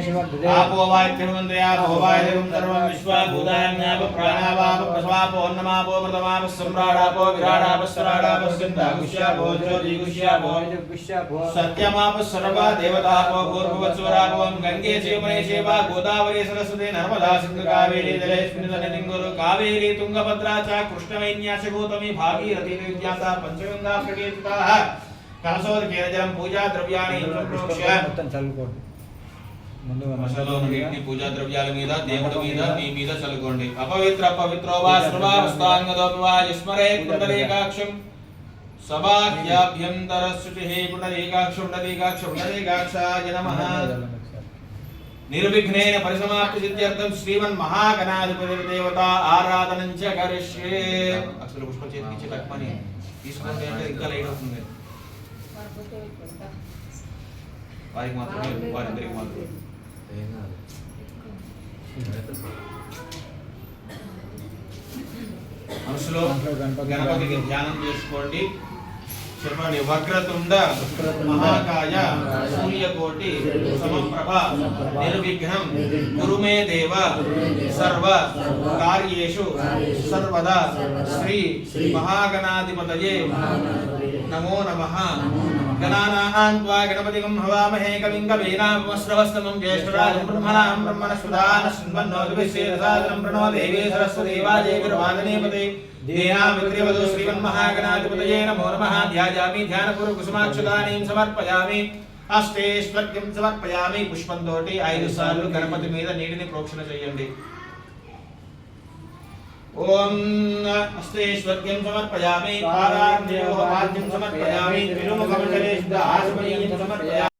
आपो वायत्यमन्द्रयापो वायदेवं सर्वं विश्वभूतान्याप प्राणावाप प्रसवापो अन्नमापो मृतमाप सम्राडापो विराडाप स्वराडाप स्कन्धागुष्यापो ज्योतिगुष्यापो सत्यमाप सर्वा देवतापो भूर्भुवस्वरापो गंगे चेमने चेवा गोदावरी सरस्वती नर्मदा सिंधु कावेरी जलेस्मिन् सन्निधिं कावेरी तुंगभद्रा च कृष्णवेण्या च गौतमी भागीरथी विद्यासा पंचगंगा प्रकीर्तिताः कलशोदकेन जलं पूजा द्रव्याणि प्रोक्ष्य మసలోని పూజా ద్రవ్యాల మీద దేవుడి మీద మీ మీద చల్లుకోండి అపవిత్ర పవిత్రో వా సర్వావస్థాంగదో వా యస్మరే పుండరీకాక్షం సబాహ్యాభ్యంతర శుచిః పుండరీకాక్షాయ నమః నిర్విఘ్నేన పరిసమాప్తి సిద్ధ్యర్థం శ్రీమన్ మహాగణాధిపతి దేవత ఆరాధనం చ కరిష్యే అక్షర పుష్పం చేతికి తక్కువని తీసుకుంటే అంటే ఇంకా లైట్ అవుతుంది వారికి మాత్రమే వారందరికి మాత్రమే మనసులో గణపతికి ధ్యానం చేసుకోండి చెప్పండి వక్రతుండ మహాకాయ సూర్యకోటి సమప్రభ నిర్విఘ్నం గురు మే దేవ సర్వ కార్యేషు సర్వదా శ్రీ మహాగణాధిపతయే నమో నమః గణానాం త్వా గణపతిం హవామహే కవిం కవీనామశ్రవస్తమం జ్యేష్ఠరాజం బ్రహ్మణాం బ్రహ్మణస్పదాన శృణ్వన్నోతిభిశ్చేదసాదనం ప్రణో దేవీ సరస్వతీ వాజే గురువాదనేపతే దేనాం విక్రియవదో శ్రీమన్మహాగణాధిపతయే నమో నమః ధ్యాయామి ధ్యానపూర్వక కుసుమాక్షదానీం సమర్పయామి అష్టేశ్వర్యం సమర్పయామి పుష్పంతోటి 5 సార్లు గణపతి మీద నీటిని ప్రోక్షణ చేయండి ओम हस्तेश्वर्यं समर्पयामि पादार्घ्योः पाद्यं समर्पयामि विलोमकमण्डले शुद्ध आचमनीयं समर्पयामि।